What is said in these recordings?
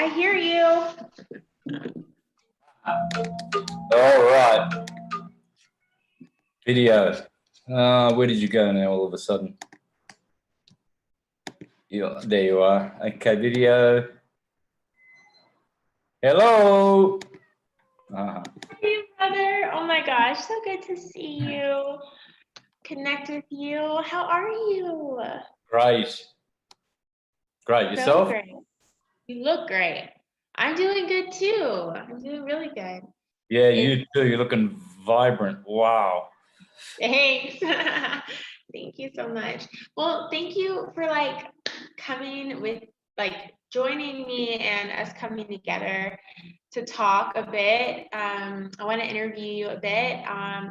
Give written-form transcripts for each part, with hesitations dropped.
I hear you. All right. Video. Where did you go now all of a sudden? There you are. Okay, video. Hello. Hey, brother. Oh my gosh, so good to see you. Connect with you. How are you? Great. Great. So Yourself? great. You look great. I'm doing good too. I'm doing really good. Yeah, you too. You're looking vibrant. Wow. Thanks. Thank you so much. Well, thank you for coming with joining me and us coming together to talk a bit. I want to interview you a bit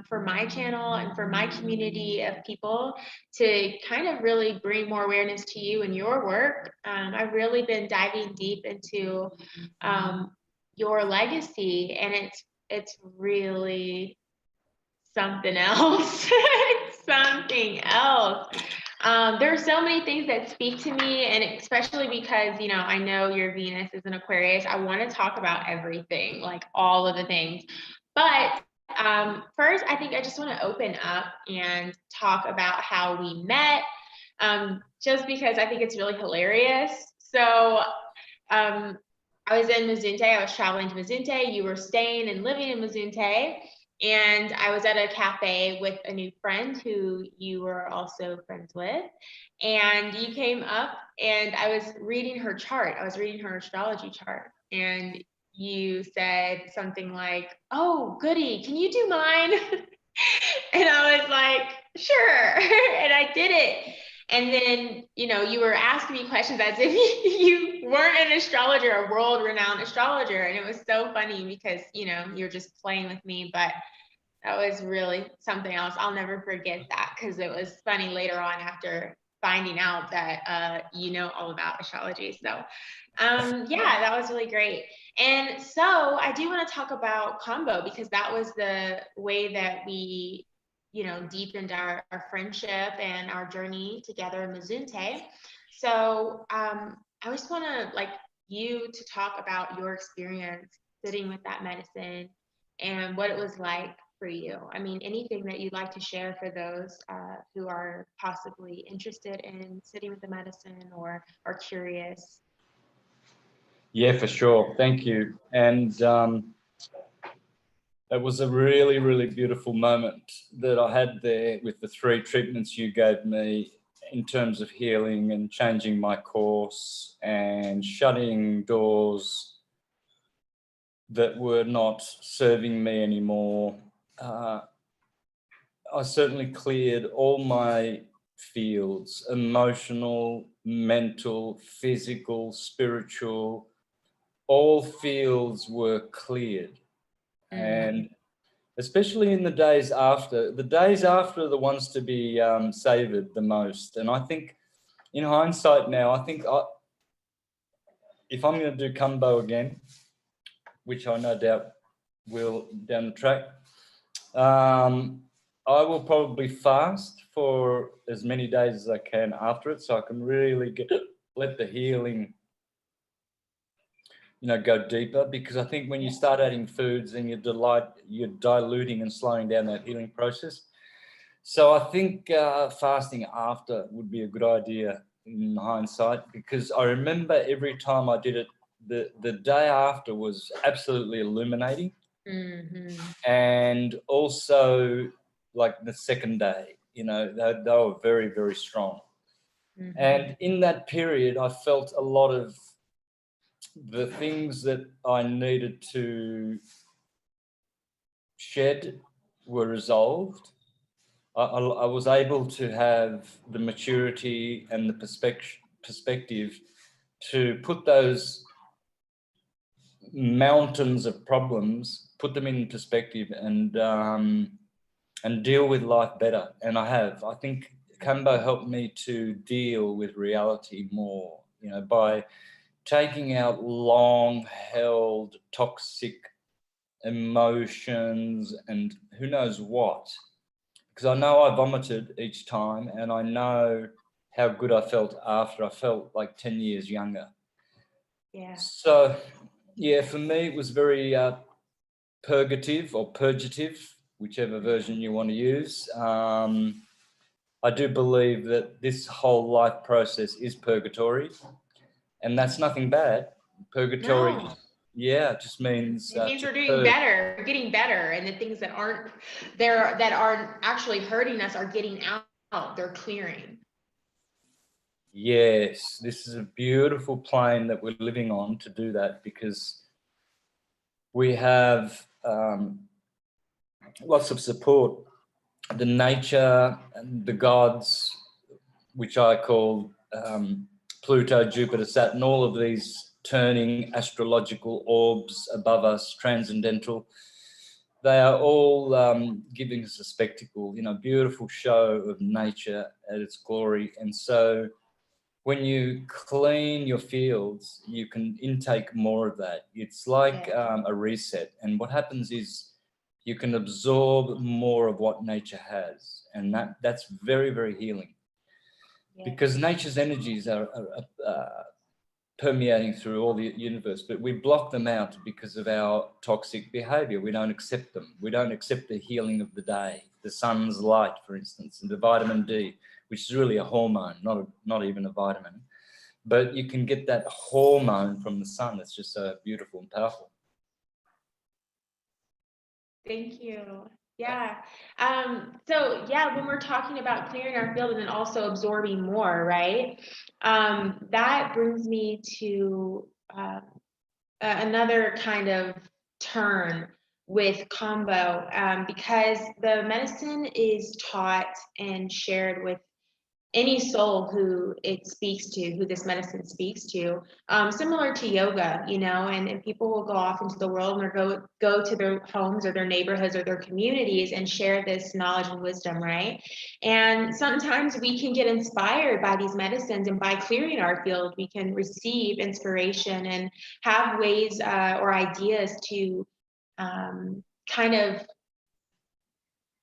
for my channel and for my community of people to kind of really bring more awareness to you and your work. I've really been diving deep into your legacy, and it's really something else. It's something else. There are so many things that speak to me, and especially because, I know your Venus is an Aquarius. I want to talk about everything, like all of the things. But first, I think I just want to open up and talk about how we met, just because I think it's really hilarious. So I was in Mazunte. I was traveling to Mazunte. You were staying and living in Mazunte. And I was at a cafe with a new friend who you were also friends with. And you came up and I was reading her chart. I was reading her astrology chart. And you said something like, "Oh, goody, can you do mine?" And I was like, "Sure." And I did it. And then, you were asking me questions as if you weren't an astrologer, a world-renowned astrologer. And it was so funny because, you're just playing with me. But that was really something else. I'll never forget that because it was funny later on after finding out that you know all about astrology. So yeah, that was really great. And so I do want to talk about Kambo because that was the way that we deepened our friendship and our journey together in Mazunte. So I just want to you to talk about your experience sitting with that medicine and what it was like for you. I mean, anything that you'd like to share for those who are possibly interested in sitting with the medicine or are curious. Yeah, for sure. Thank you. And it was a really, really beautiful moment that I had there with the 3 treatments you gave me in terms of healing and changing my course and shutting doors that were not serving me anymore. I certainly cleared all my fields: emotional, mental, physical, spiritual. All fields were cleared. And especially in the days after are the ones to be savored the most. And I think in hindsight now, I think if I'm going to do Kambo again, which I no doubt will down the track, I will probably fast for as many days as I can after it, so I can really let the healing go deeper, because I think when you start adding foods, then you're diluting and slowing down that healing process. So I think fasting after would be a good idea in hindsight, because I remember every time I did it, the day after was absolutely illuminating. And also like the second day, they were very, very strong. And in that period, I felt a lot of the things that I needed to shed were resolved. I was able to have the maturity and the perspective to put those mountains of problems, put them in perspective and deal with life better. And I think Kambo helped me to deal with reality more, by taking out long-held toxic emotions and who knows what. Because I know I vomited each time, and I know how good I felt after. I felt like 10 years younger. Yeah. So, yeah, for me, it was very purgative or purgative, whichever version you want to use. I do believe that this whole life process is purgatory, and that's nothing bad. Purgatory, No. just means It means to we're doing purge. better, we're getting better, and the things that aren't there, that are actually hurting us, are getting out. They're clearing. Yes, this is a beautiful plane that we're living on to do that, because we have lots of support. The nature and the gods, which I call Pluto, Jupiter, Saturn, all of these turning astrological orbs above us, transcendental, they are all giving us a spectacle, beautiful show of nature at its glory. And so when you clean your fields, you can intake more of that. It's like a reset. And what happens is you can absorb more of what nature has. And that's very, very healing. Because nature's energies are permeating through all the universe, but we block them out because of our toxic behavior. We don't accept them. We don't accept the healing of the day, the sun's light, for instance, and the vitamin D, which is really a hormone, not even a vitamin. But you can get that hormone from the sun that's just so beautiful and powerful. Thank you. Yeah. So yeah, when we're talking about clearing our field and then also absorbing more, right? That brings me to another kind of turn with Kambo, because the medicine is taught and shared with any soul who it speaks to, who this medicine speaks to, similar to yoga, and people will go off into the world and go to their homes or their neighborhoods or their communities and share this knowledge and wisdom, right? And sometimes we can get inspired by these medicines, and by clearing our field, we can receive inspiration and have ways or ideas to kind of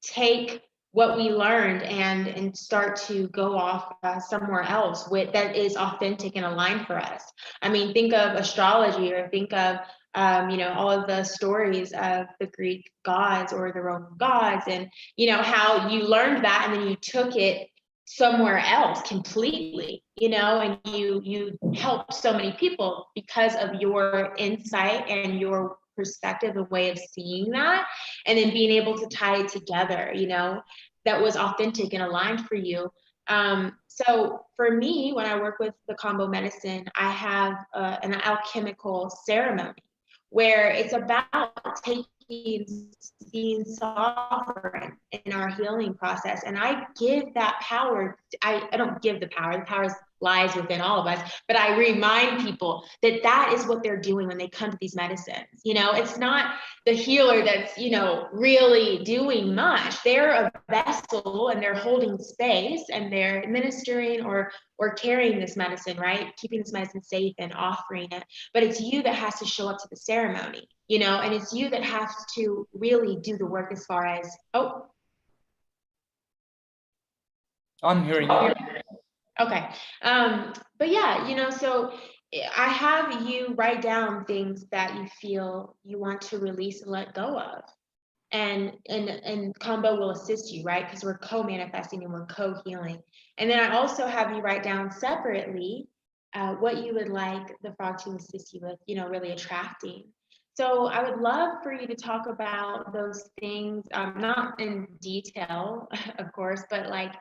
take what we learned and start to go off somewhere else that is authentic and aligned for us. I mean, think of astrology, or think of all of the stories of the Greek gods or the Roman gods, and how you learned that and then you took it somewhere else completely, and you helped so many people because of your insight and your perspective and way of seeing that, and then being able to tie it together, that was authentic and aligned for you. So for me, when I work with the Kambo medicine, I have an alchemical ceremony where it's about being sovereign in our healing process. And I give that power. I don't give the power lies within all of us, but I remind people that is what they're doing when they come to these medicines. It's not the healer that's, really doing much. They're a vessel and they're holding space and they're administering or carrying this medicine, right? Keeping this medicine safe and offering it. But it's you that has to show up to the ceremony, and it's you that has to really do the work as far as, I'm hearing you. Okay. But yeah, so I have you write down things that you feel you want to release and let go of. And Kambo will assist you, right? Because we're co-manifesting and we're co-healing. And then I also have you write down separately what you would like the frog to assist you with, really attracting. So I would love for you to talk about those things, not in detail, of course, but like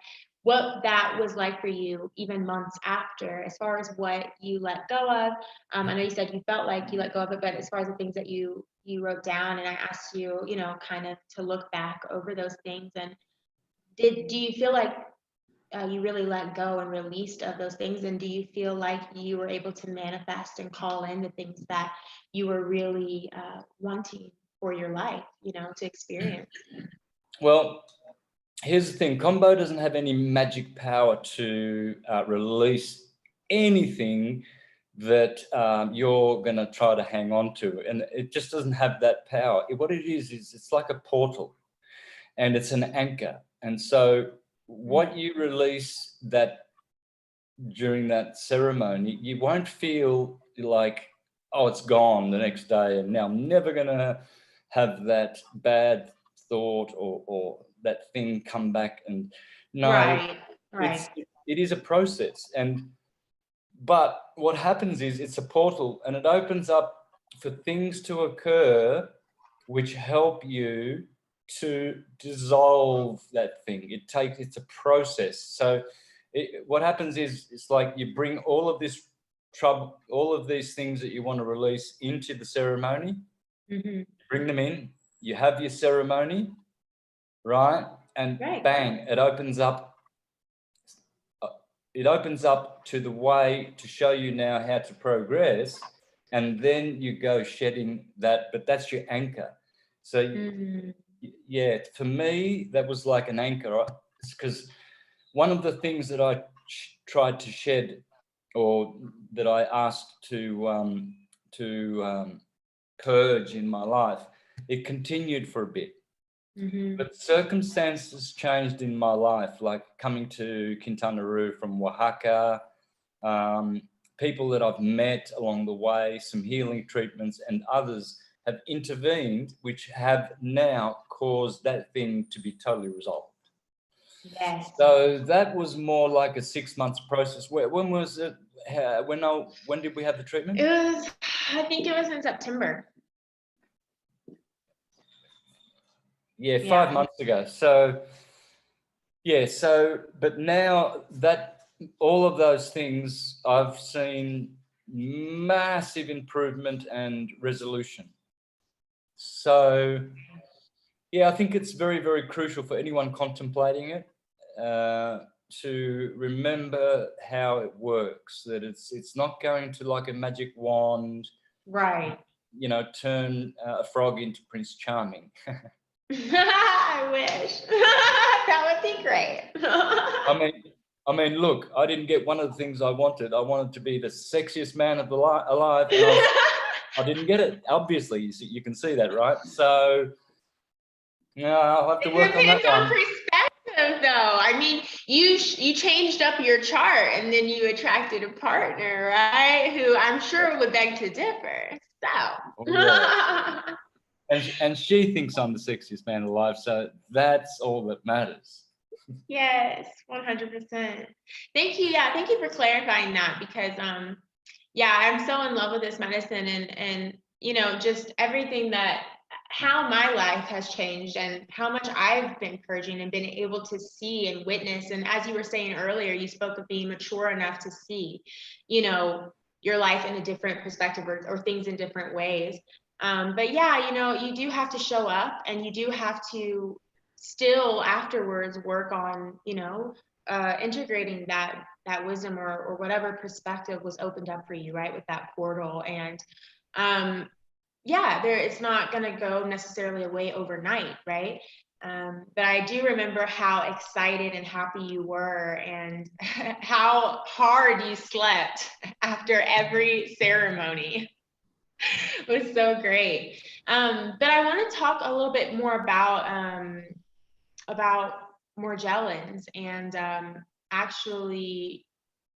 what that was like for you even months after, as far as what you let go of. I know you said you felt like you let go of it, but as far as the things that you wrote down, and I asked you, kind of to look back over those things, and do you feel like you really let go and released of those things? And do you feel like you were able to manifest and call in the things that you were really wanting for your life, to experience? Well, here's the thing. Kambo doesn't have any magic power to release anything that you're going to try to hang on to. And it just doesn't have that power. What it is it's like a portal, and it's an anchor. And so what you release that during that ceremony, you won't feel like oh, it's gone the next day, and now I'm never going to have that bad thought or that thing come back. And no, Right. Right. it is a process. But what happens is it's a portal, and it opens up for things to occur which help you to dissolve that thing. It's a process. So what happens is it's like you bring all of this trouble, all of these things that you want to release into the ceremony, bring them in, you have your ceremony, right? And Right. bang, it opens up. It opens up to the way to show you now how to progress, and then you go shedding that, but that's your anchor. So yeah, for me, that was like an anchor, because one of the things that I tried to shed, or that I asked to purge in my life, it continued for a bit. But circumstances changed in my life, like coming to Quintana Roo from Oaxaca, people that I've met along the way, some healing treatments, and others have intervened, which have now caused that thing to be totally resolved. Yes. So that was more like a 6 months process. When was it? When did we have the treatment? I think it was in September. Yeah, 5 months ago. So yeah, but now that all of those things, I've seen massive improvement and resolution. So yeah, I think it's very, very crucial for anyone contemplating it to remember how it works, that it's not going to, like a magic wand, Right. turn a frog into Prince Charming. I wish. That would be great. I mean, look, I didn't get one of the things I wanted. I wanted to be the sexiest man alive, and I didn't get it. Obviously, you can see that, right? So, I'll have to work on that one. Perspective, though. I mean, you changed up your chart, and then you attracted a partner, right? Who I'm sure would beg to differ. So. Oh, yeah. And she thinks I'm the sexiest man alive, so that's all that matters. Yes, 100%. Thank you. Yeah, thank you for clarifying that, because yeah, I'm so in love with this medicine, and just everything how my life has changed and how much I've been purging and been able to see and witness. And as you were saying earlier, you spoke of being mature enough to see, your life in a different perspective, or things in different ways. But yeah, you do have to show up, and you do have to still afterwards work on, integrating that wisdom, or whatever perspective was opened up for you, right, with that portal. And yeah, it's not going to go necessarily away overnight, right? But I do remember how excited and happy you were, and how hard you slept after every ceremony. It was so great. But I want to talk a little bit more about Morgellons, and actually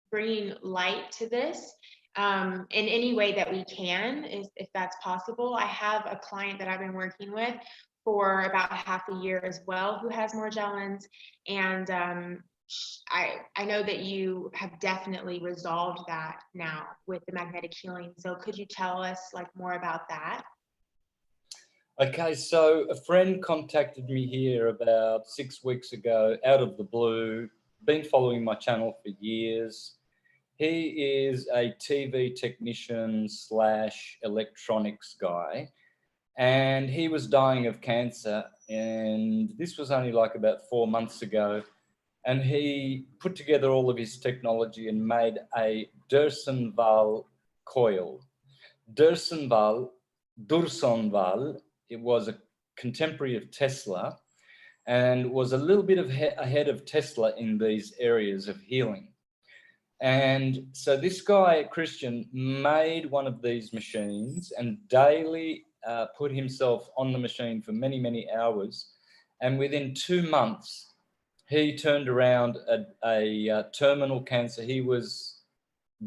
bringing light to this in any way that we can, if that's possible. I have a client that I've been working with for about half a year as well, who has Morgellons, and I know that you have definitely resolved that now with the magnetic healing. So could you tell us more about that? Okay, so a friend contacted me here about 6 weeks ago, out of the blue. Been following my channel for years. He is a TV technician / electronics guy, and he was dying of cancer. And this was only about 4 months ago. And he put together all of his technology and made a Dursonval coil. Dursonval, it was a contemporary of Tesla, and was a little bit ahead of Tesla in these areas of healing. And so this guy, Christian, made one of these machines and daily put himself on the machine for many, many hours. And within 2 months, he turned around a terminal cancer. He was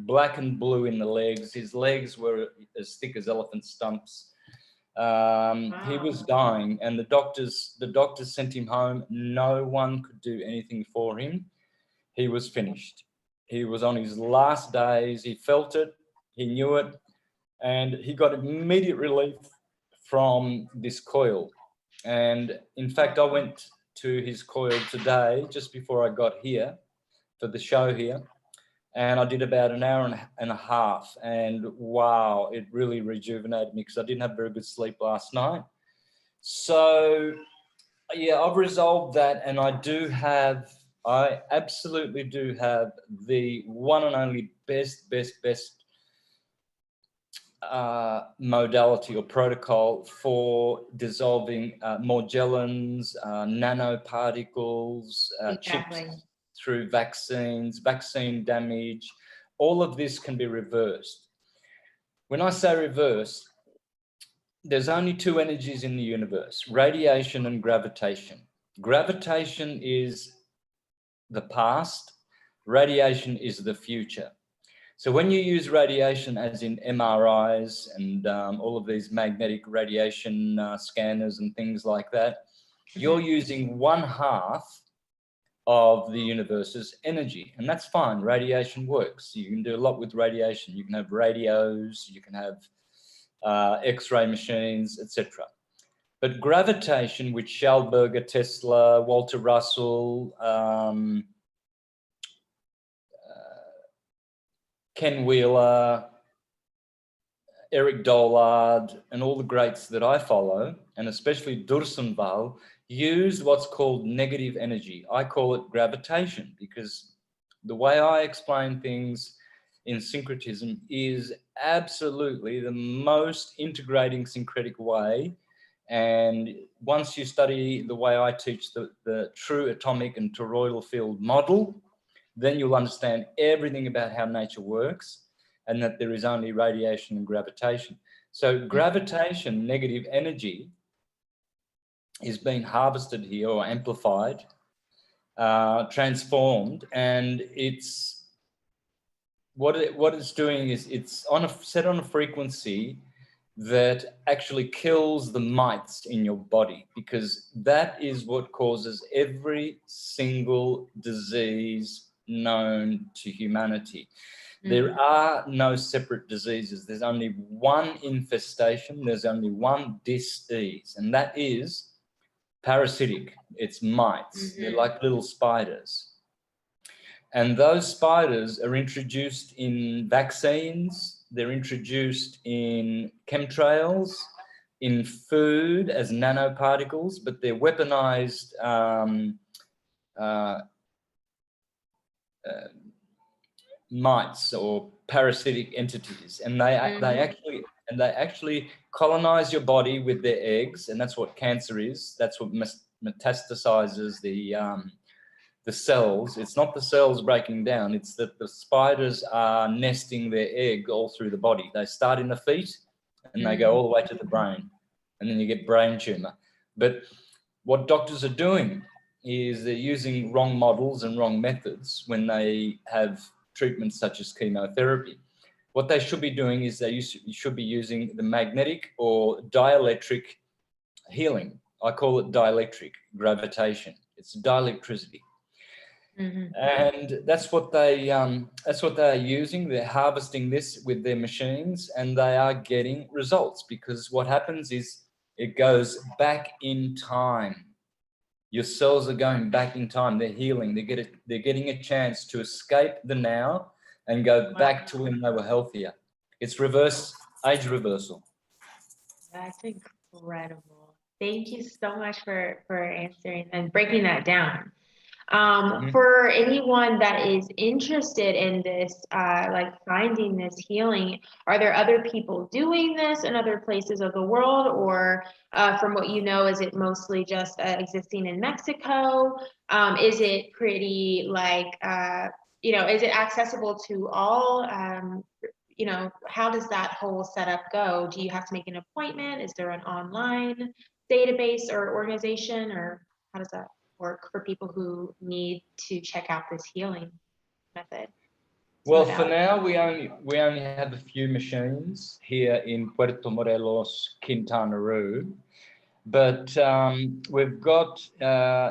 black and blue in the legs. His legs were as thick as elephant stumps. He was dying, and the doctors sent him home. No one could do anything for him. He was finished. He was on his last days. He felt it, he knew it, and he got immediate relief from this coil. And in fact, I went to his coil today, just before I got here for the show here, and I did about an hour and a half. And wow, it really rejuvenated me because I didn't have very good sleep last night. So yeah, I've resolved that, and I absolutely do have the one and only best modality or protocol for dissolving Morgellons, nanoparticles, chips through vaccines, vaccine damage. All of this can be reversed. When I say reversed, there's only two energies in the universe: radiation and gravitation. Gravitation is the past, radiation is the future. So when you use radiation, as in MRIs and all of these magnetic radiation scanners and things like that, you're using one half of the universe's energy, and that's fine. Radiation works. You can do a lot with radiation. You can have radios, you can have X-ray machines, etc. But gravitation, which Schallberger, Tesla, Walter Russell, Ken Wheeler, Eric Dollard, and all the greats that I follow, and especially Dursunval, used what's called negative energy. I call it gravitation, because the way I explain things in syncretism is absolutely the most integrating syncretic way. And once you study the way I teach the true atomic and toroidal field model, then you'll understand everything about how nature works, and that there is only radiation and gravitation. So gravitation, negative energy, is being harvested here, or amplified, transformed, and it's what it's doing is it's set on a frequency that actually kills the mites in your body, because that is what causes every single disease known to humanity. There are no separate diseases. There's only one infestation. There's only one dis-ease, and that is parasitic. It's mites. They're like little spiders. And those spiders are introduced in vaccines. They're introduced in chemtrails, in food as nanoparticles, but they're weaponized mites or parasitic entities, and they actually colonize your body with their eggs, and that's what cancer is. That's what metastasizes the cells. It's not the cells breaking down, it's that the spiders are nesting their egg all through the body. They start in the feet and they go all the way to the brain, and then you get brain tumor. But what doctors are doing is they're using wrong models and wrong methods when they have treatments such as chemotherapy. What they should be doing is they should be using the magnetic or dielectric healing. I call it dielectric gravitation. It's dielectricity. And that's what they are using. They're harvesting this with their machines, and they are getting results, because what happens is it goes back in time. Your cells are going back in time. They're healing. They're getting a chance to escape the now and go back to when they were healthier. It's reverse age reversal. That's incredible. Thank you so much for answering and breaking that down. For anyone that is interested in this, like finding this healing, are there other people doing this in other places of the world, or from what you know, is it mostly just existing in Mexico? Is it pretty like, is it accessible to all? How does that whole setup go? Do you have to make an appointment? Is there an online database or organization, or how does that work for people who need to check out this healing method? Well, for now, we only have a few machines here in Puerto Morelos, Quintana Roo, but we've got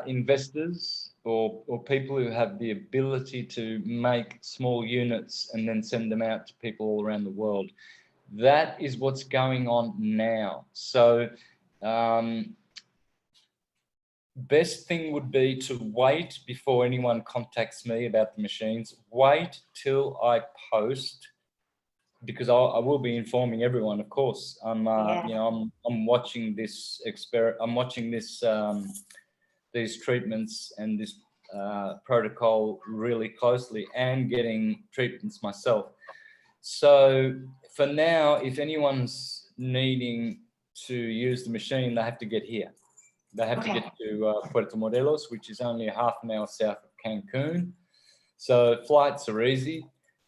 investors or people who have the ability to make small units and then send them out to people all around the world. That is what's going on now. So best thing would be to wait before anyone contacts me about the machines. Wait till I post, because I will be informing everyone. Of course, I'm watching this I'm watching this these treatments and this protocol really closely, and getting treatments myself. So for now, if anyone's needing to use the machine, they have to get here. They have to get to Puerto Morelos, which is only half an hour south of Cancun. So flights are easy.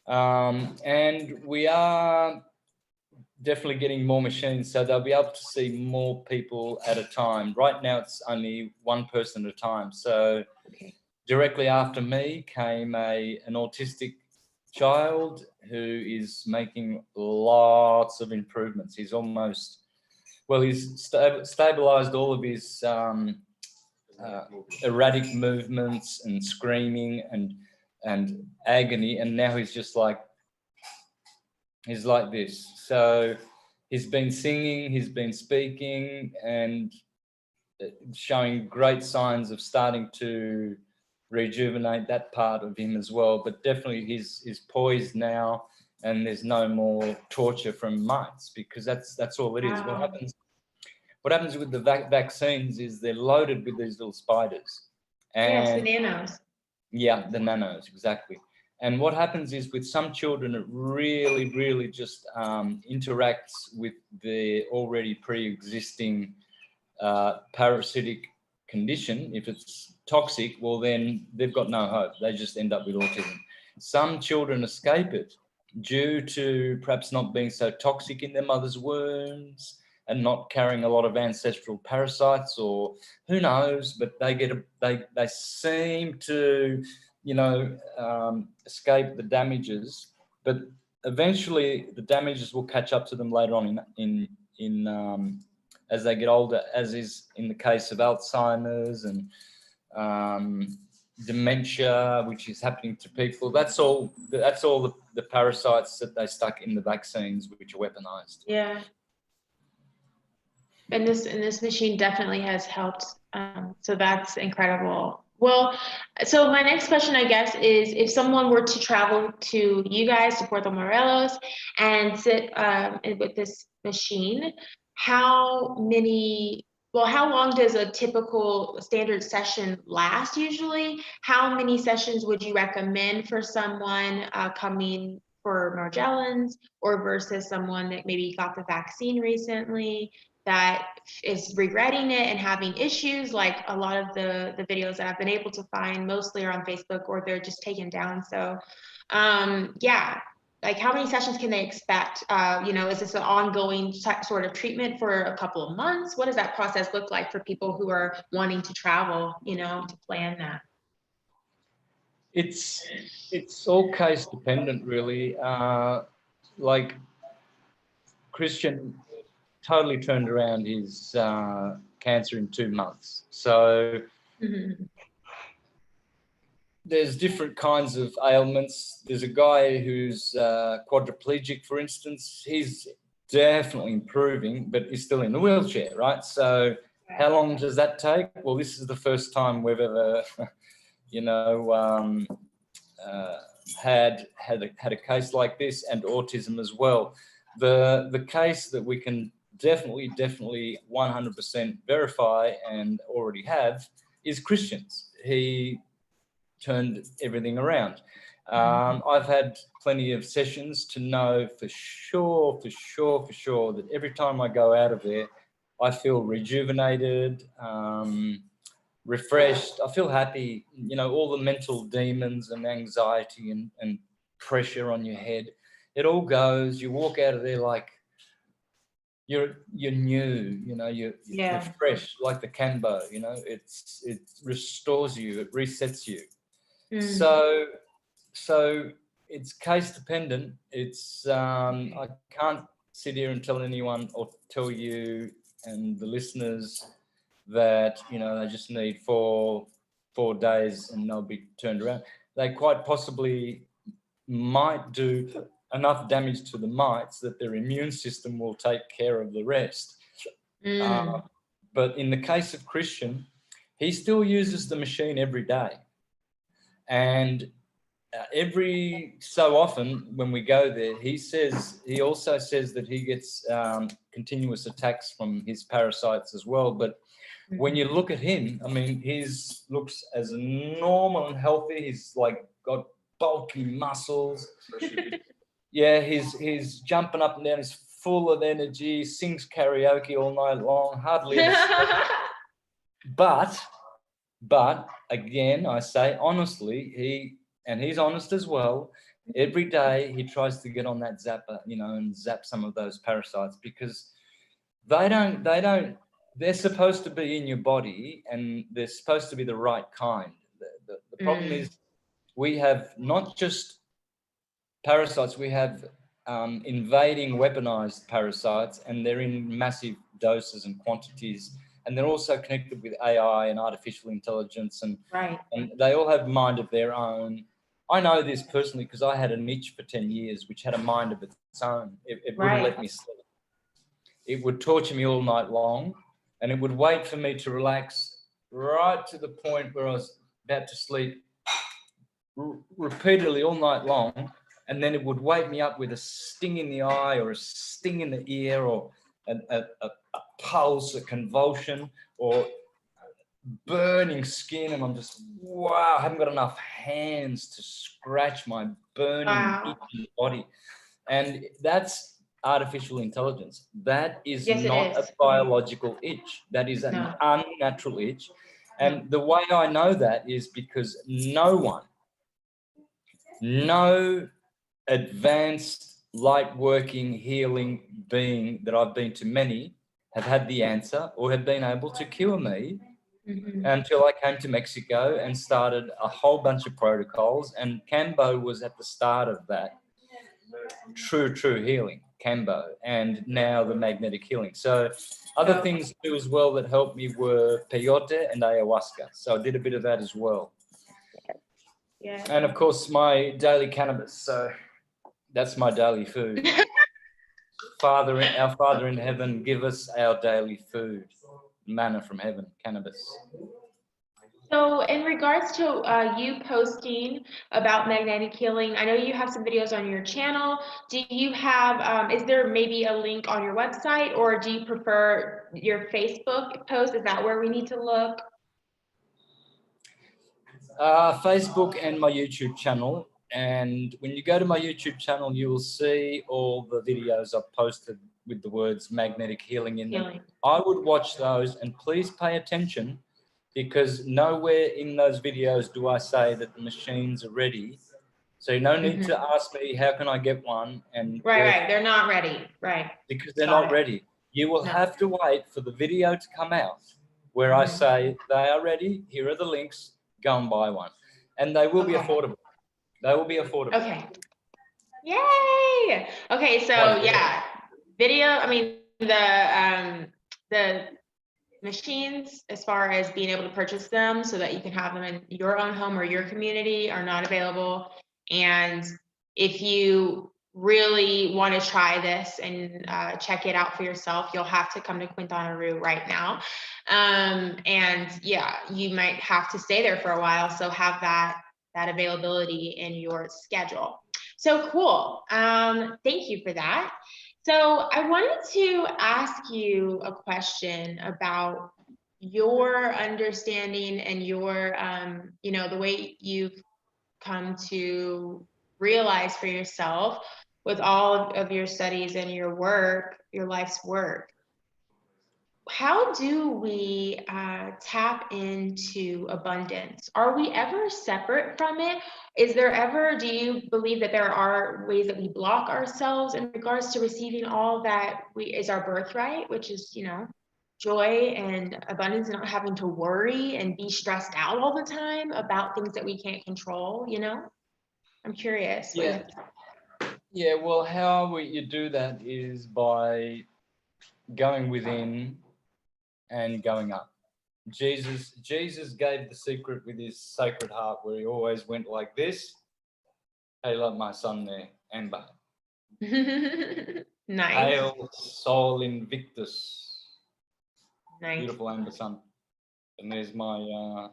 And we are definitely getting more machines, so they'll be able to see more people at a time. Right now, it's only one person at a time. So directly after me came an autistic child who is making lots of improvements. He's almost, well, he's stabilized all of his erratic movements and screaming and agony, and now he's just like, he's like this. So he's been singing, he's been speaking, and showing great signs of starting to rejuvenate that part of him as well. But definitely he's poised now, and there's no more torture from mites, because that's all it is. What happens with the vaccines is they're loaded with these little spiders. And yes, the nanos. Yeah, the nanos, exactly. And what happens is with some children, it really, really just interacts with the already pre-existing parasitic condition. If it's toxic, well, then they've got no hope. They just end up with autism. Some children escape it due to perhaps not being so toxic in their mother's wombs and not carrying a lot of ancestral parasites, or who knows, but they seem to, escape the damages, but eventually the damages will catch up to them later on in as they get older, as is in the case of Alzheimer's and dementia, which is happening to people. That's all the parasites that they stuck in the vaccines, which are weaponized. Yeah. And this machine definitely has helped. So that's incredible. Well, so my next question, I guess, is if someone were to travel to you guys, to Puerto Morelos, and sit with this machine, how long does a typical standard session last usually? How many sessions would you recommend for someone coming for Morgellons, or versus someone that maybe got the vaccine recently, that is regretting it and having issues? Like a lot of the videos that I've been able to find mostly are on Facebook, or they're just taken down. So like how many sessions can they expect? Is this an ongoing sort of treatment for a couple of months? What does that process look like for people who are wanting to travel, to plan that? It's all case dependent, really. Like Christian totally turned around his cancer in 2 months. So there's different kinds of ailments. There's a guy who's quadriplegic, for instance. He's definitely improving, but he's still in a wheelchair, right? So how long does that take? Well, this is the first time we've ever, had a case like this, and autism as well. The case that we can definitely 100% verify and already have is Christian's. He turned everything around. I've had plenty of sessions to know for sure that every time I go out of there, I feel rejuvenated, refreshed. I feel happy. All the mental demons and anxiety and pressure on your head, it all goes. You walk out of there like you're new, you're fresh, like the Kambo, it restores you, it resets you. So it's case dependent. It's I can't sit here and tell anyone or tell you and the listeners that, you know, they just need four days and they'll be turned around. They quite possibly might do enough damage to the mites that their immune system will take care of the rest. But in the case of Christian, he still uses the machine every day. And every so often when we go there, he also says that he gets continuous attacks from his parasites as well. But when you look at him, I mean, his looks as normal and healthy. He's like got bulky muscles. Yeah, he's jumping up and down. He's full of energy. Sings karaoke all night long. Hardly ever sleeps. But again, I say honestly, he's honest as well. Every day he tries to get on that zapper, you know, and zap some of those parasites, because they're supposed to be in your body and they're supposed to be the right kind. The problem is we have not just parasites, we have invading weaponized parasites, and they're in massive doses and quantities. And they're also connected with AI and artificial intelligence, and they all have mind of their own. I know this personally because I had an itch for 10 years, which had a mind of its own. It wouldn't let me sleep. It would torture me all night long, and it would wait for me to relax right to the point where I was about to sleep repeatedly all night long. And then it would wake me up with a sting in the eye or a sting in the ear or a pulse, a convulsion, or burning skin, and I'm just, wow, I haven't got enough hands to scratch my burning itchy body. And that's artificial intelligence. That is not a biological itch. That is an unnatural itch. And the way I know that is because no advanced light working healing being that I've been to many have had the answer or have been able to cure me until I came to Mexico and started a whole bunch of protocols. And Kambo was at the start of that true healing, Kambo, and now the magnetic healing. So other things too as well that helped me were peyote and ayahuasca. So I did a bit of that as well. Yeah. And of course my daily cannabis. So that's my daily food. Our Father in heaven, give us our daily food, manna from heaven, cannabis. So in regards to you posting about magnetic healing, I know you have some videos on your channel. Do you have, is there maybe a link on your website, or do you prefer your Facebook post? Is that where we need to look? Facebook and my YouTube channel. And when you go to my YouTube channel, you will see all the videos I've posted with the words magnetic healing in them. I would watch those, and please pay attention, because nowhere in those videos do I say that the machines are ready. So no need to ask me, how can I get one? And right, they're not ready, right? Because they're not ready. You will have to wait for the video to come out where I say they are ready, here are the links, go and buy one. And they will be affordable. They will be affordable. Okay. Yay! Okay, so video, I mean, the machines, as far as being able to purchase them so that you can have them in your own home or your community, are not available. And if you really want to try this and check it out for yourself, you'll have to come to Quintana Roo right now. And yeah, you might have to stay there for a while, so have that availability in your schedule. So cool. Thank you for that. So I wanted to ask you a question about your understanding and your, you know, the way you've come to realize for yourself with all of your studies and your work, your life's work. How do we tap into abundance? Are we ever separate from it? Is there ever, do you believe that there are ways that we block ourselves in regards to receiving all that is our birthright, which is, you know, joy and abundance, and not having to worry and be stressed out all the time about things that we can't control, you know? I'm curious. Yeah. Yeah, well, how you do that is by going within and going up. Jesus gave the secret with his sacred heart, where he always went like this. Hey, love my son there, Amber. Nice. Hail Sol Invictus. Nice. Beautiful Amber son. And there's my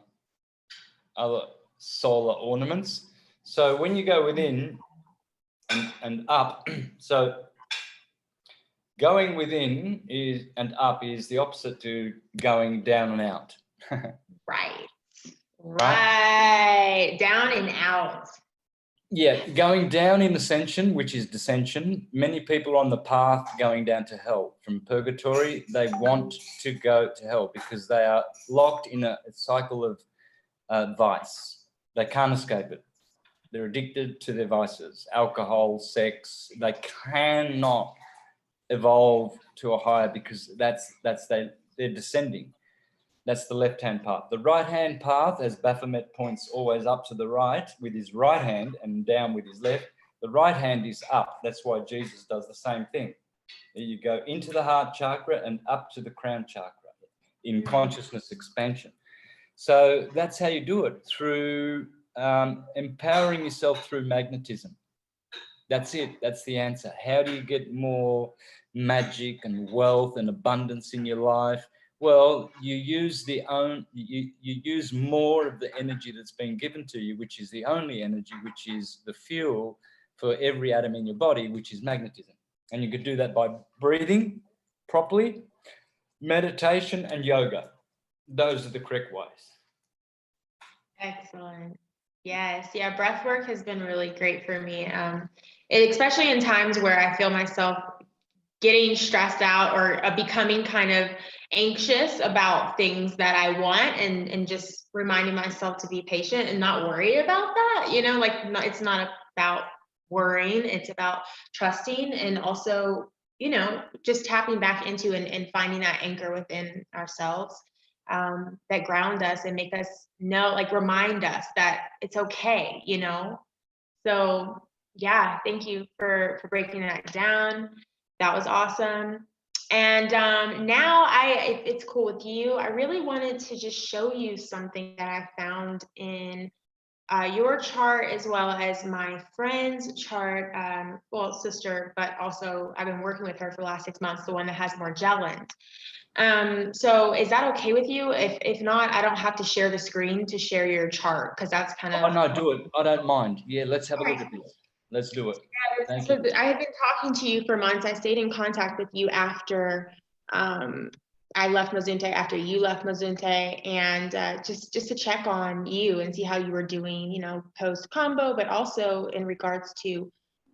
other solar ornaments. So when you go within and up, so going within and up is the opposite to going down and out. Right. Down and out. Yeah, going down in ascension, which is descension. Many people on the path going down to hell from purgatory, they want to go to hell because they are locked in a cycle of vice. They can't escape it. They're addicted to their vices, alcohol, sex. They cannot evolve to a higher because they're descending. That's the left-hand path. The right-hand path, as Baphomet points always up to the right with his right hand and down with his left, the right hand is up. That's why Jesus does the same thing. You go into the heart chakra and up to the crown chakra in consciousness expansion. So that's how you do it, through empowering yourself through magnetism. That's it. That's the answer. How do you get more magic and wealth and abundance in your life? Well, you use you use more of the energy that's been given to you, which is the only energy, which is the fuel for every atom in your body, which is magnetism. And you could do that by breathing properly, meditation, and yoga. Those are the correct ways. Excellent. Yes. Yeah. Breath work has been really great for me. Especially in times where I feel myself getting stressed out or becoming kind of anxious about things that I want, and just reminding myself to be patient and not worry about that, it's not about worrying, it's about trusting, and also, just tapping back into and finding that anchor within ourselves, that ground us and make us know, remind us that it's okay, So yeah, thank you for breaking that down. That was awesome. And now if it's cool with you, I really wanted to just show you something that I found in your chart, as well as my friend's chart, sister, but also I've been working with her for the last 6 months, the one that has more gel-ins. So is that okay with you? If not, I don't have to share the screen to share your chart, because that's kind of... Oh, no, do it. I don't mind. Yeah, let's have a look at this. Let's do it. Yeah, so I have been talking to you for months. I stayed in contact with you after I left Mazunte, after you left Mazunte, and just to check on you and see how you were doing, post Kambo, but also in regards to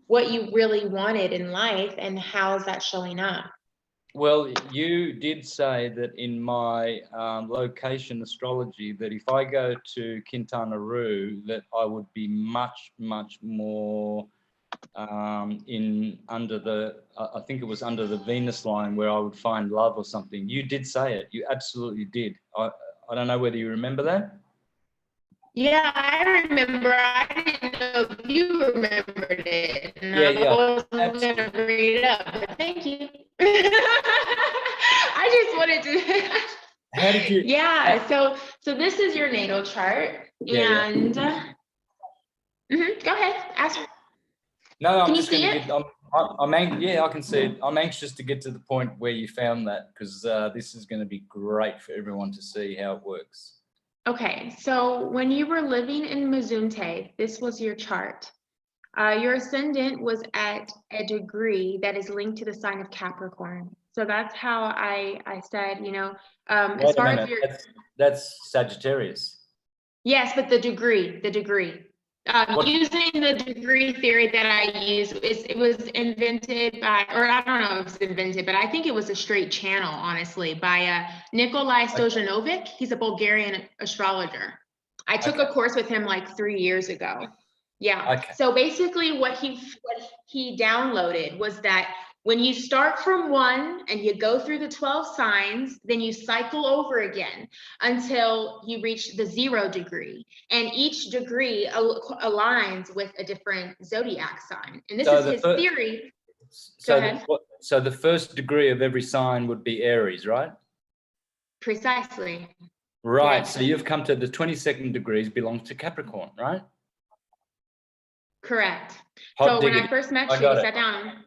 what you really wanted in life and how's that showing up. Well, you did say that in my location astrology, that if I go to Quintana Roo, that I would be much, much more under the, I think it was under the Venus line, where I would find love or something. You did say it. You absolutely did. I don't know whether you remember that. Yeah, I remember. I didn't know if you remembered it. And Yeah. I wasn't going to read it up, but thank you. I just wanted to... How did you... Yeah, so this is your natal chart. Yeah, and go ahead, ask. No, I'm Can just you see going it? to get... yeah, I can see it. I'm anxious to get to the point where you found that, because this is going to be great for everyone to see how it works. Okay, so when you were living in Mazunte, this was your chart. Your ascendant was at a degree that is linked to the sign of Capricorn. So that's how I said, as far as your... That's Sagittarius. Yes, but the degree. Using the degree theory that I use, it was invented by, or I don't know if it's invented, but I think it was a straight channel, honestly, by Nikolai Stojanovic. He's a Bulgarian astrologer. I took a course with him like 3 years ago. Yeah. Okay. So basically what he downloaded was that When you start from 1 and you go through the 12 signs, then you cycle over again until you reach the 0 degree. And each degree aligns with a different zodiac sign. And this is his theory. Go ahead. So the first degree of every sign would be Aries, right? Precisely. Right. Yes. So you've come to the 22nd degrees belong to Capricorn, right? Correct. Hot so diggity. when I first met you, you sat down.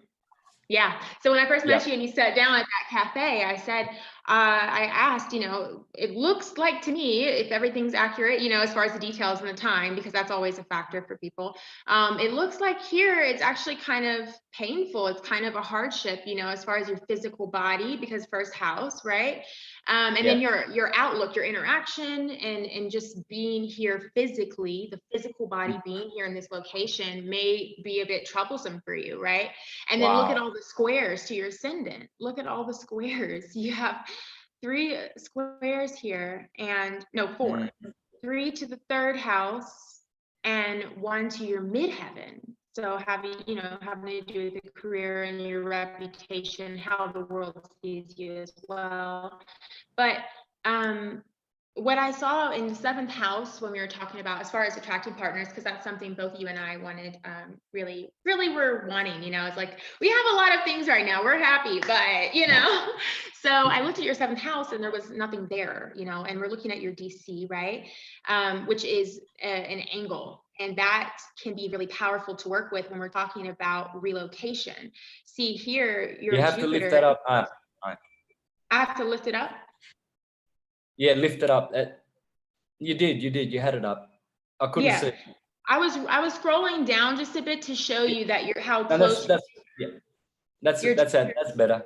Yeah. So when I first met you and you sat down at that cafe, I said, I asked, it looks like to me, if everything's accurate, as far as the details and the time, because that's always a factor for people. It looks like here it's actually kind of painful. It's kind of a hardship, as far as your physical body, because first house, right? And then your outlook, your interaction, and just being here physically, the physical body being here in this location may be a bit troublesome for you, right? And then look at all the squares to your ascendant. Look at all the squares. You have 3 squares here, and no, 4. 3 to the 3rd house and 1 to your midheaven. So having to do with the career and your reputation, how the world sees you as well. But what I saw in the 7th house when we were talking about as far as attracting partners, because that's something both you and I wanted, really were wanting, it's like, we have a lot of things right now, we're happy, but, so I looked at your 7th house and there was nothing there, and we're looking at your DC, right? Which is an angle. And that can be really powerful to work with when we're talking about relocation. See here, your You have Jupiter, to lift that up. I have to lift it up? Yeah, lift it up. You did. You had it up. I couldn't see. I was scrolling down just a bit to show you that how close. That's better.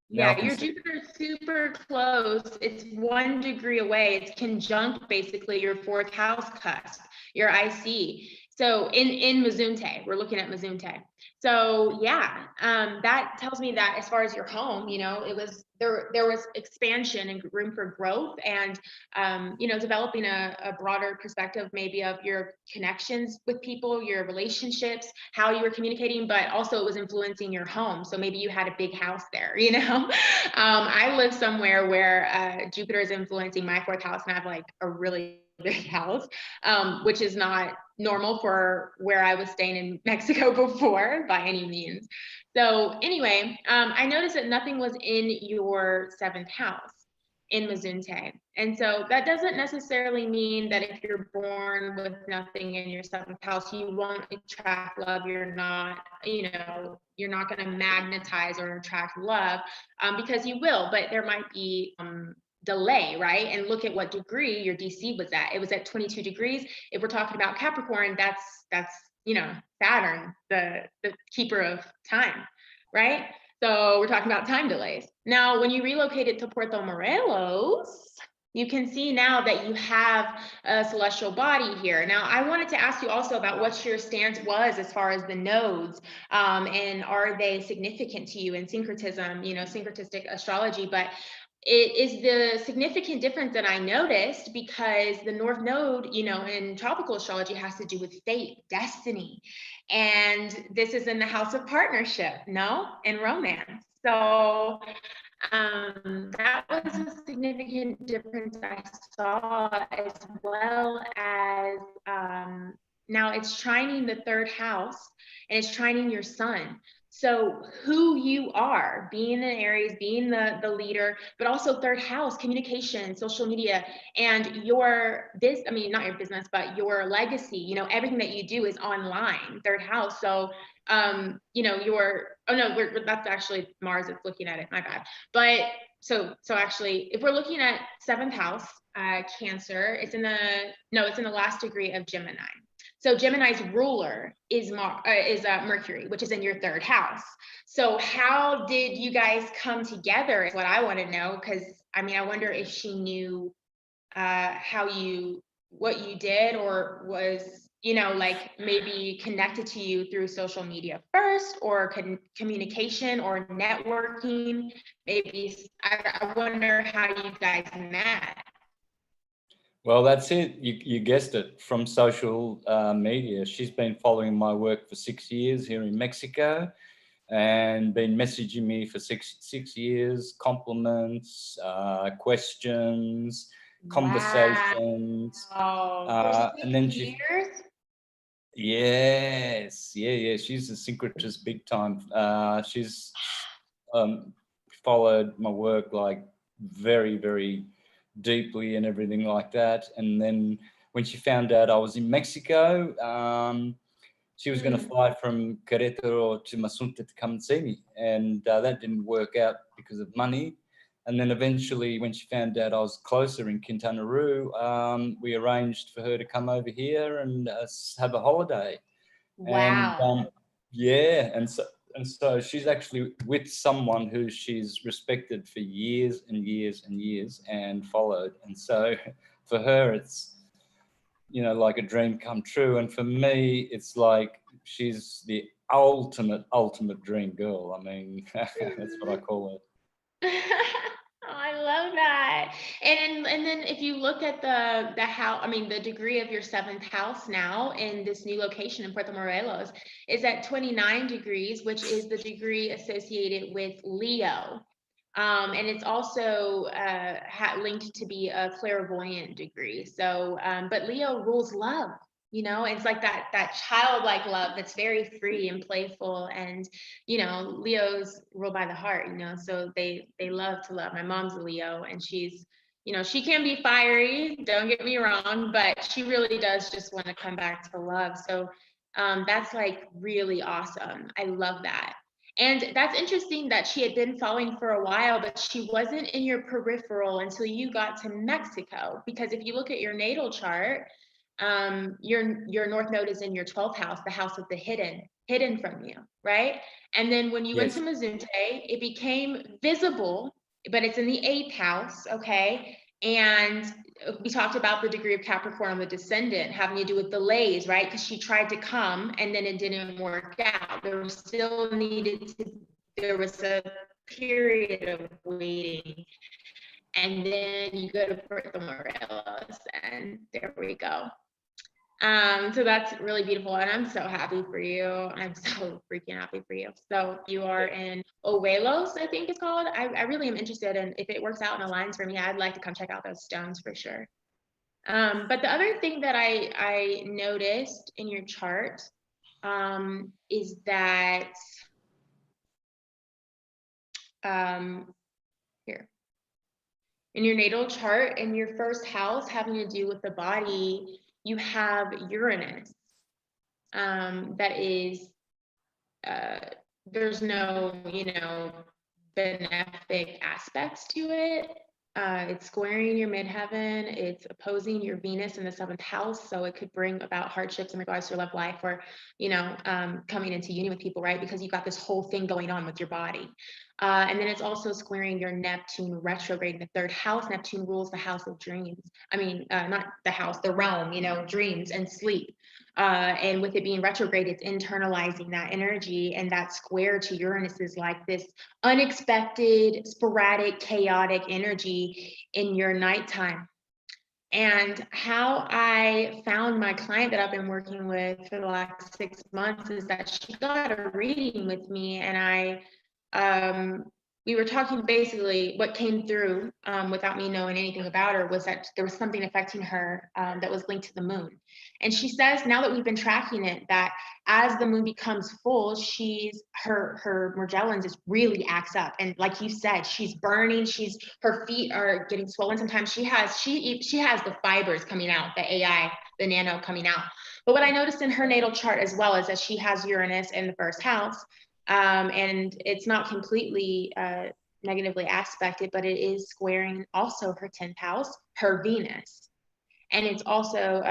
Yeah, your Jupiter is super close. It's 1 degree away. It's conjunct basically your 4th house cusp, your IC. So in Mazunte, we're looking at Mazunte. So yeah, that tells me that as far as your home, it was there was expansion and room for growth, and developing a broader perspective maybe of your connections with people, your relationships, how you were communicating, but also it was influencing your home. So maybe you had a big house there, I live somewhere where Jupiter is influencing my 4th house, and I have like a really big house, which is not normal for where I was staying in Mexico before by any means. So anyway, I noticed that nothing was in your 7th house in Mazunte. And so that doesn't necessarily mean that if you're born with nothing in your 7th house, you won't attract love. You're not going to magnetize or attract love, because you will, but there might be delay, right? And look at what degree your DC was at. It was at 22 degrees. If we're talking about Capricorn, that's Saturn, the keeper of time, right? So we're talking about time delays. Now, when you relocated to Puerto Morelos, you can see now that you have a celestial body here. Now, I wanted to ask you also about what your stance was as far as the nodes, and are they significant to you in syncretism, syncretistic astrology, but it is the significant difference that I noticed, because the North Node, in tropical astrology has to do with fate, destiny. And this is in the house of partnership, and romance. So that was a significant difference I saw, as well as now it's trining the 3rd house, and it's trining your sun. So who you are, being in Aries, being the leader, but also 3rd house, communication, social media, and not your business, but your legacy, everything that you do is online, 3rd house. So, that's actually Mars that's looking at it, my bad. But so actually, if we're looking at 7th house, Cancer, it's in the last degree of Gemini. So Gemini's ruler is Mercury, which is in your 3rd house. So how did you guys come together is what I want to know, because I wonder if she knew what you did, or was, maybe connected to you through social media first, or communication or networking. Maybe I wonder how you guys met. Well, that's it. You guessed it, from social media. She's been following my work for 6 years here in Mexico. and been messaging me for six years, compliments, questions, conversations. Wow. For 6 And then years? yes, yeah, she's a syncretist big time. She's followed my work like very, very deeply and everything like that. And then when she found out I was in Mexico, she was going to fly from Querétaro to Masunte to come and see me. And that didn't work out because of money. And then eventually, when she found out I was closer in Quintana Roo, we arranged for her to come over here and have a holiday. And Wow. yeah, and so she's actually with someone who she's respected for years and years and years and followed. And so for her, it's, you know, like a dream come true. And for me, it's like she's the ultimate dream girl. I mean, that's what I call Oh, I love that. And then if you look at the house, I mean the degree of your 7th house now in this new location in Puerto Morelos is at 29 degrees, which is the degree associated with Leo. And it's also linked to be a clairvoyant degree. So, but Leo rules love, you know, it's like that childlike love that's very free and playful. And, you know, Leos rule by the heart, you know, so they love to love. My mom's a Leo, and she's, you know, she can be fiery, don't get me wrong, but she really does just want to come back to love. So that's like really awesome. I love that. And that's interesting that she had been following for a while, but she wasn't in your peripheral until you got to Mexico. Because if you look at your natal chart, your North Node is in your 12th house, the house of the hidden from you, right? And then when you it. went Yes. to Mazunte, it became visible, but it's in the 8th house, okay? And we talked about the degree of Capricorn, the descendant, having to do with delays, right? Because she tried to come and then it didn't work out. There was a period of waiting. And then you go to Puerto Morelos, and there we go. So that's really beautiful, and I'm so happy for you. I'm so freaking happy for you. So you are in Ovelos, I think it's called. I really am interested, and if it works out and aligns for me, I'd like to come check out those stones for sure. But the other thing that I noticed in your chart is that here in your natal chart, in your 1st house having to do with the body, you have Uranus. That is, there's no, you know, benefic aspects to it. It's squaring your midheaven, it's opposing your Venus in the 7th house, so it could bring about hardships in regards to your love life, or, you know, coming into union with people, right? Because you've got this whole thing going on with your body. And then it's also squaring your Neptune retrograde in the 3rd house. Neptune rules the house of dreams. I mean, not the house, the realm, you know, dreams and sleep. And with it being retrograde, it's internalizing that energy, and that square to Uranus is like this unexpected, sporadic, chaotic energy in your nighttime. And how I found my client that I've been working with for the last 6 months is that she got a reading with me, and we were talking, basically what came through without me knowing anything about her was that there was something affecting her that was linked to the moon. And she says, now that we've been tracking it, that as the moon becomes full, her Morgellons just really acts up. And like you said, she's burning, her feet are getting swollen. Sometimes she has the fibers coming out, the AI, the nano coming out. But what I noticed in her natal chart as well is that she has Uranus in the 1st house. And it's not completely negatively aspected, but it is squaring also her 10th house, her Venus. And it's also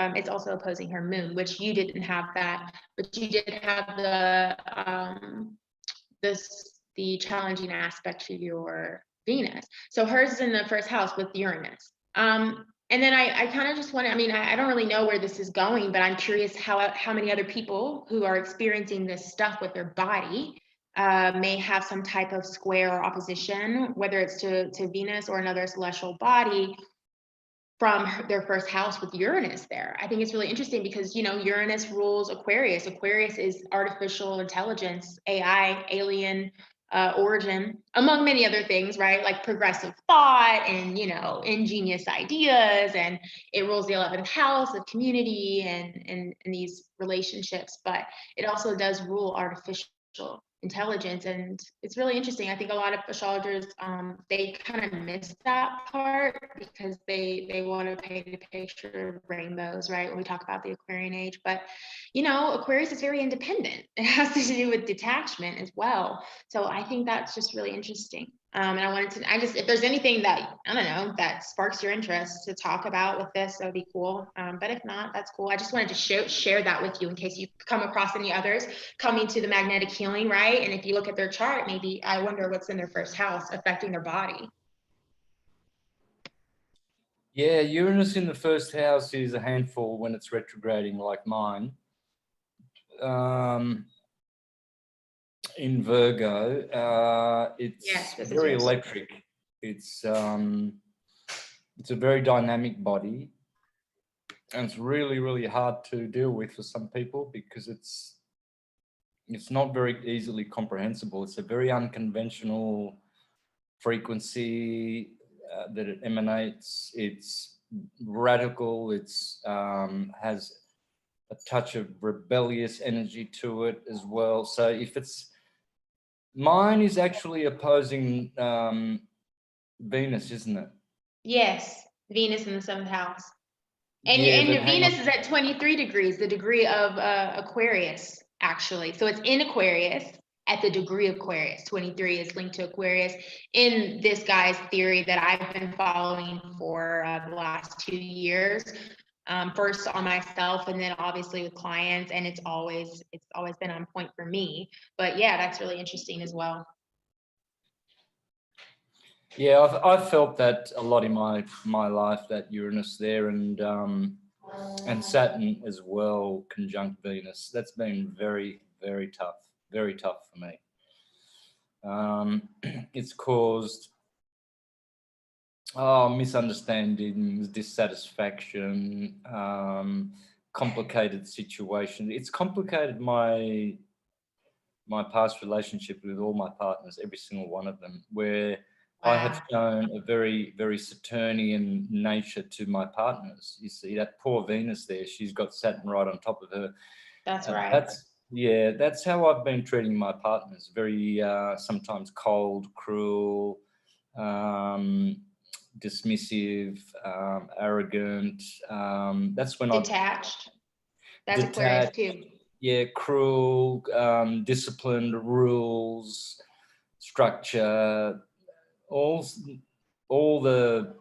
opposing her moon, which you didn't have that, but you did have the challenging aspect to your Venus. So hers is in the 1st house with Uranus. And then I kind of just want to, I mean, I don't really know where this is going, but I'm curious how many other people who are experiencing this stuff with their body may have some type of square or opposition, whether it's to Venus or another celestial body, from their first house with Uranus there. I think it's really interesting because, you know, Uranus rules Aquarius. Aquarius is artificial intelligence, AI, alien origin, among many other things, right? Like progressive thought and, you know, ingenious ideas. And it rules the 11th house of community and these relationships. But it also does rule artificial intelligence, and it's really interesting. I think a lot of astrologers they kind of miss that part because they want to paint a picture of rainbows, right, when we talk about the Aquarian age. But you know, Aquarius is very independent. It has to do with detachment as well. So I think that's just really interesting. And I wanted to, if there's anything that, I don't know, that sparks your interest to talk about with this, that would be cool. But if not, that's cool. I just wanted to share that with you in case you come across any others coming to the magnetic healing, right? And if you look at their chart, maybe I wonder what's in their first house affecting their body. Yeah, Uranus in the first house is a handful when it's retrograding like mine. In Virgo, it's very electric. It's a very dynamic body, and it's really, really hard to deal with for some people because it's not very easily comprehensible. It's a very unconventional frequency that it emanates. It's radical. It's has a touch of rebellious energy to it as well. So if it's, mine is actually opposing Venus, isn't it? Yes, Venus in the 7th house. And, yeah, and Venus is at 23 degrees, the degree of Aquarius, actually. So it's in Aquarius at the degree of Aquarius. 23 is linked to Aquarius in this guy's theory that I've been following for the last 2 years. First on myself and then obviously with clients, and it's always been on point for me. But yeah, that's really interesting as well. Yeah, I've felt that a lot in my life, that Uranus there, and Saturn as well, conjunct Venus. That's been very, very tough for me. It's caused misunderstandings, dissatisfaction, complicated situations. It's complicated my past relationship with all my partners, every single one of them, where I have shown a very, very Saturnian nature to my partners. You see that poor Venus there, she's got Saturn right on top of her. That's right. That's how I've been treating my partners. Very, sometimes cold, cruel, dismissive, arrogant. That's when detached. That's Aquarius too. Yeah, cruel, disciplined, rules, structure, all the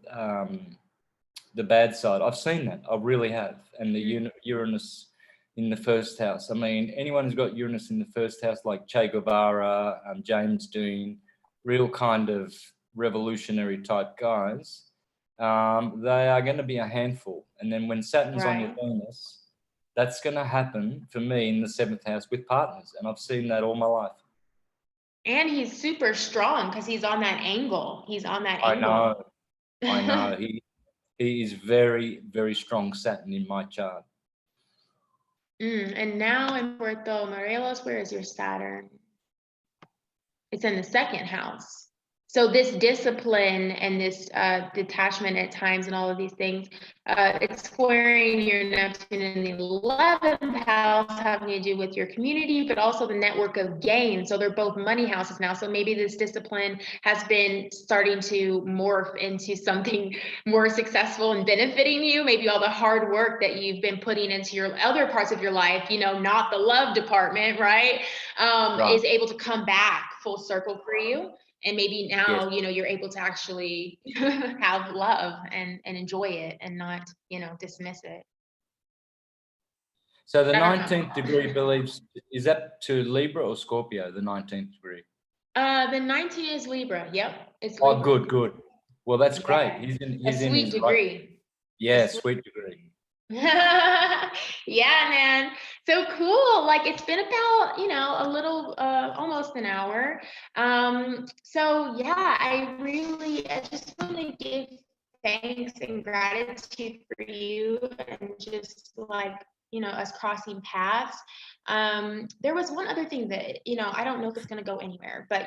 bad side. I've seen that. I really have. And the Uranus in the first house. I mean, anyone who's got Uranus in the first house, like Che Guevara, James Dean, real kind of revolutionary type guys, they are going to be a handful. And then when Saturn's on your Venus, that's going to happen for me in the 7th house with partners. And I've seen that all my life. And he's super strong because he's on that angle. I know. He is very, very strong Saturn in my chart. And now in Puerto Morelos, where is your Saturn? It's in the 2nd house. So this discipline and this detachment at times and all of these things, it's squaring your Neptune in the 11th house, having to do with your community, but also the network of gain. So they're both money houses now. So maybe this discipline has been starting to morph into something more successful and benefiting you. Maybe all the hard work that you've been putting into your other parts of your life, you know, not the love department, right? Is able to come back full circle for you. And maybe now, you know, you're able to actually have love and enjoy it and not, you know, dismiss it. So the 19th degree believes, is that to Libra or Scorpio, the 19th degree? The 19 is Libra. Yep. It's Libra. Oh, good. Well, that's great. He's a sweet degree. Right. Yeah, sweet degree. Yeah, man. So cool. Like it's been about, you know, a little almost an hour. So yeah, I just want to give thanks and gratitude for you and just like, us crossing paths. There was one other thing that, I don't know if it's going to go anywhere, but,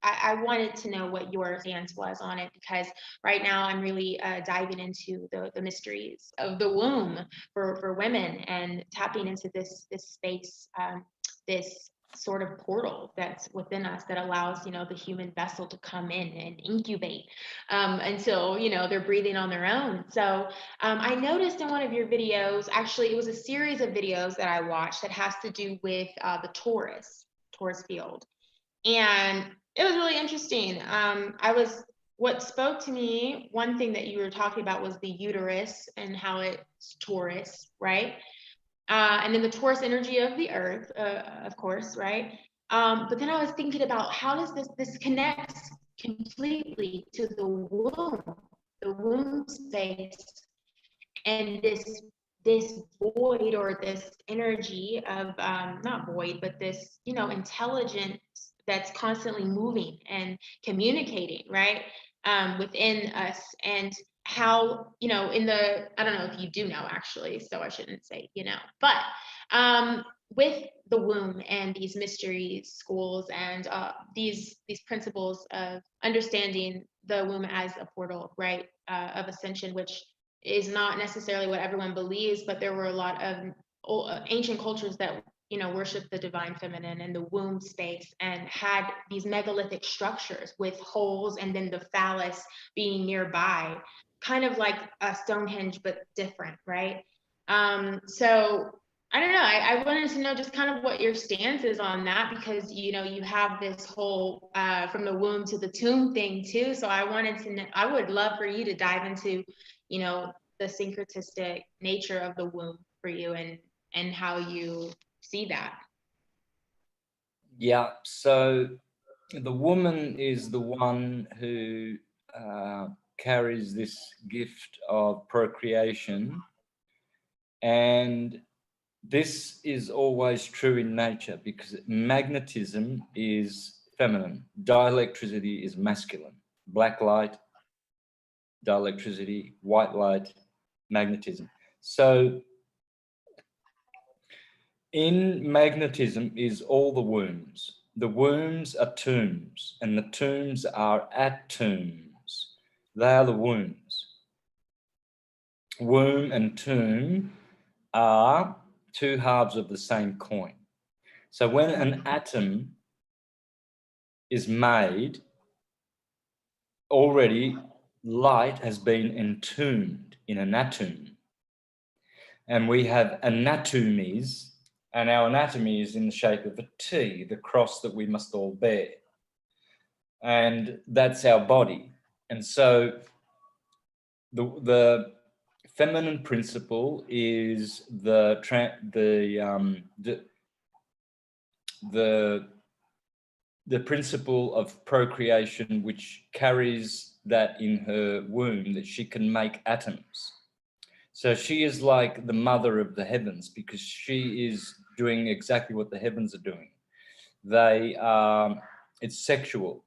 I wanted to know what your stance was on it, because right now I'm really diving into the mysteries of the womb for women, and tapping into this space, this sort of portal that's within us that allows, the human vessel to come in and incubate until, they're breathing on their own. So I noticed in one of your videos, actually, it was a series of videos that I watched that has to do with the Taurus field. And it was really interesting. What spoke to me, one thing that you were talking about was the uterus and how it's Taurus, right? And then the Taurus energy of the earth, of course, right? But then I was thinking about how does this connects completely to the womb space, and this void, or this energy of not void, but this intelligence that's constantly moving and communicating, right, within us. And how, in the, I don't know if you do know, actually, so I shouldn't say, but with the womb and these mystery schools and these principles of understanding the womb as a portal, right, of ascension, which is not necessarily what everyone believes, but there were a lot of ancient cultures that worshiped the divine feminine and the womb space, and had these megalithic structures with holes and then the phallus being nearby, kind of like a Stonehenge, but different, right? So I don't know. I wanted to know just kind of what your stance is on that, because you have this whole from the womb to the tomb thing too. So I wanted to know, I would love for you to dive into the syncretistic nature of the womb for you, and how you see that. Yeah, so the woman is the one who carries this gift of procreation, and this is always true in nature, because magnetism is feminine, dielectricity is masculine. Black light, dielectricity; white light, magnetism. So in magnetism is all the wombs. The wombs are tombs, and the tombs are atoms. They are the wombs. Womb and tomb are two halves of the same coin. So when an atom is made, already light has been entombed in an atom. And we have anatomies, and our anatomy is in the shape of a T, the cross that we must all bear. And that's our body. And so the feminine principle is the principle of procreation, which carries that in her womb, that she can make atoms. So she is like the mother of the heavens, because she is doing exactly what the heavens are doing. It's sexual.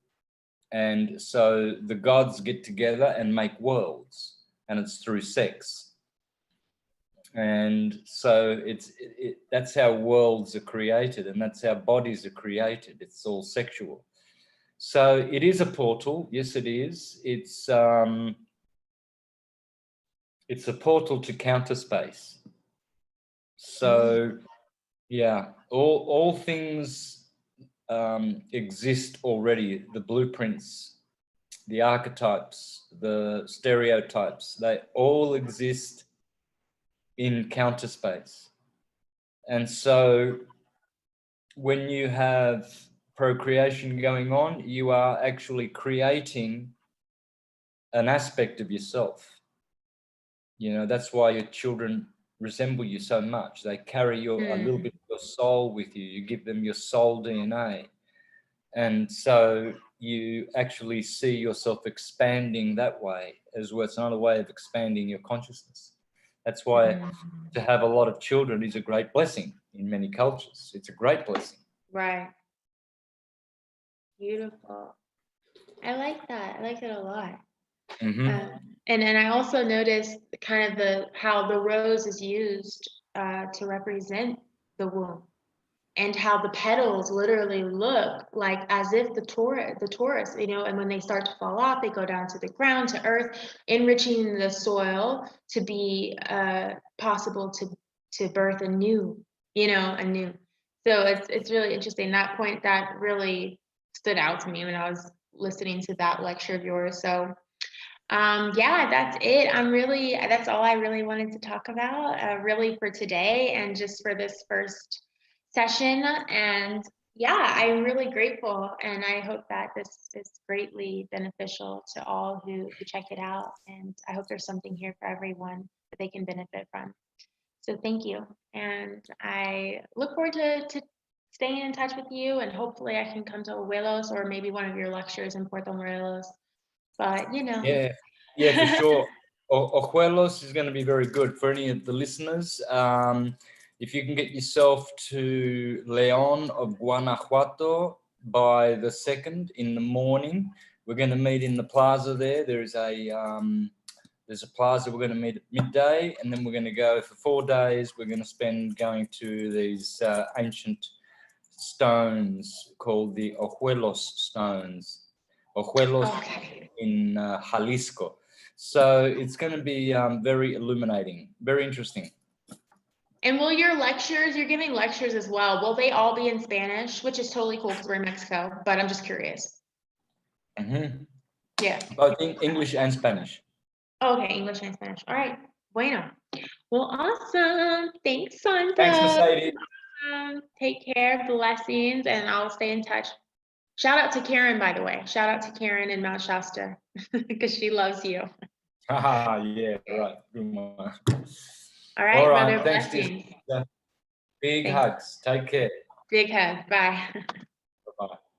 And so the gods get together and make worlds, and it's through sex. And so that's how worlds are created, and that's how bodies are created. It's all sexual. So it is a portal. Yes, it is. It's a portal to counter space. So yeah, all things exist already. The blueprints, the archetypes, the stereotypes, they all exist in counter space. And so when you have procreation going on, you are actually creating an aspect of yourself. That's why your children resemble you so much. They carry a little bit of your soul with you. You give them your soul DNA. And so you actually see yourself expanding that way as well. It's another way of expanding your consciousness. That's why to have a lot of children is a great blessing in many cultures. It's a great blessing. Right. Beautiful. I like that. I like it a lot. Mm-hmm. And I also noticed kind of how the rose is used to represent the womb, and how the petals literally look like as if the Taurus, you know, and when they start to fall off, they go down to the ground, to earth, enriching the soil to be possible to birth anew, you know, anew. So it's really interesting. That point that really stood out to me when I was listening to that lecture of yours. So yeah, that's it. That's all I really wanted to talk about, really for today and just for this first session. And yeah, I'm really grateful, and I hope that this is greatly beneficial to all who check it out. And I hope there's something here for everyone that they can benefit from. So thank you. And I look forward to staying in touch with you, and hopefully I can come to Abuelos or maybe one of your lectures in Puerto Morelos. But you know. Yeah, for sure. Ojuelos is going to be very good for any of the listeners. If you can get yourself to León of Guanajuato by the 2nd in the morning, we're going to meet in the plaza there. There's a plaza. We're going to meet at midday, and then we're going to go for 4 days. We're going to spend going to these ancient stones called the Ojuelos stones. Ojuelos in Jalisco. So it's going to be very illuminating, very interesting. And will your lectures, you're giving lectures as well, will they all be in Spanish, which is totally cool because we're in Mexico, but I'm just curious. Mm-hmm. Yeah. Both in English and Spanish. Okay, English and Spanish. All right. Bueno. Well, awesome. Thanks, Santos. Thanks, Mercedes. Take care. Blessings, and I'll stay in touch. Shout out to Karen, by the way. Shout out to Karen in Mount Shasta because she loves you. Yeah, right. Good one. All right, brother. Thanks, Blessings. Big hugs. Take care. Big hug. Bye. Bye-bye.